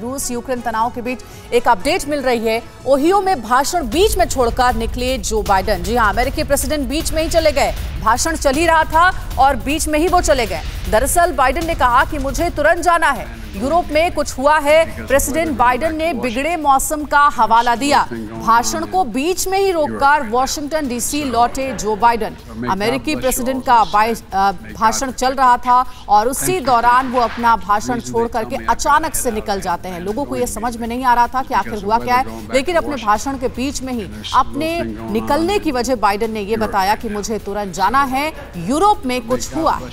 रूस यूक्रेन तनाव के बीच एक अपडेट मिल रही है। ओहियो में भाषण बीच में छोड़कर निकले जो बाइडेन। जी हां, अमेरिकी प्रेसिडेंट बीच में ही चले गए। भाषण चल ही रहा था और बीच में ही वो चले गए। दरअसल बाइडेन ने कहा कि मुझे तुरंत जाना है, यूरोप में कुछ हुआ है। प्रेसिडेंट बाइडेन ने बिगड़े मौसम का हवाला दिया। भाषण को बीच में ही रोककर वॉशिंगटन डीसी लौटे जो बाइडेन। अमेरिकी प्रेसिडेंट का भाषण चल रहा था और उसी दौरान वो अपना भाषण छोड़ करके अचानक से निकल जाते हैं। लोगों को ये समझ में नहीं आ रहा था कि आखिर हुआ क्या है, लेकिन अपने भाषण के बीच में ही अपने निकलने की वजह बाइडेन ने ये बताया कि मुझे तुरंत जाना है, यूरोप में कुछ हुआ है।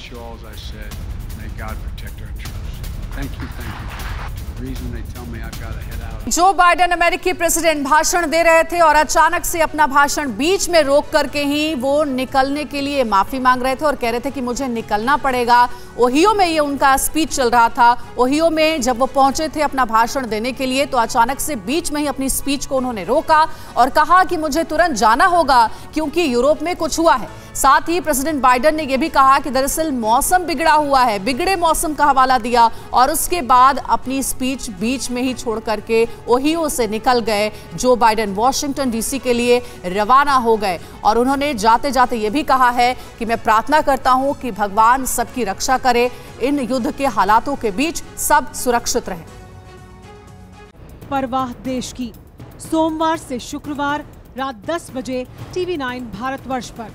जो बाइडेन अमेरिकी प्रेसिडेंट भाषण दे रहे थे और अचानक से अपना भाषण बीच में रोक करके ही वो निकलने के लिए माफी मांग रहे थे और कह रहे थे कि मुझे निकलना पड़ेगा। ओहियो में ये उनका स्पीच चल रहा था। ओहियो में जब वो पहुंचे थे अपना भाषण देने के लिए तो अचानक से बीच में ही अपनी स्पीच को उन्होंने रोका और कहा कि मुझे तुरंत जाना होगा क्योंकि यूरोप में कुछ हुआ है। साथ ही प्रेसिडेंट बाइडेन ने यह भी कहा कि दरअसल मौसम बिगड़ा हुआ है, बिगड़े मौसम का हवाला दिया और उसके बाद अपनी स्पीच बीच में ही छोड़ करके ओहियो से निकल गए। जो बाइडेन वॉशिंगटन डीसी के लिए रवाना हो गए और उन्होंने जाते जाते यह भी कहा है कि मैं प्रार्थना करता हूं कि भगवान सबकी रक्षा करे, इन युद्ध के हालातों के बीच सब सुरक्षित रहे। परवाह देश की, सोमवार से शुक्रवार रात 10 बजे TV9 भारतवर्ष पर।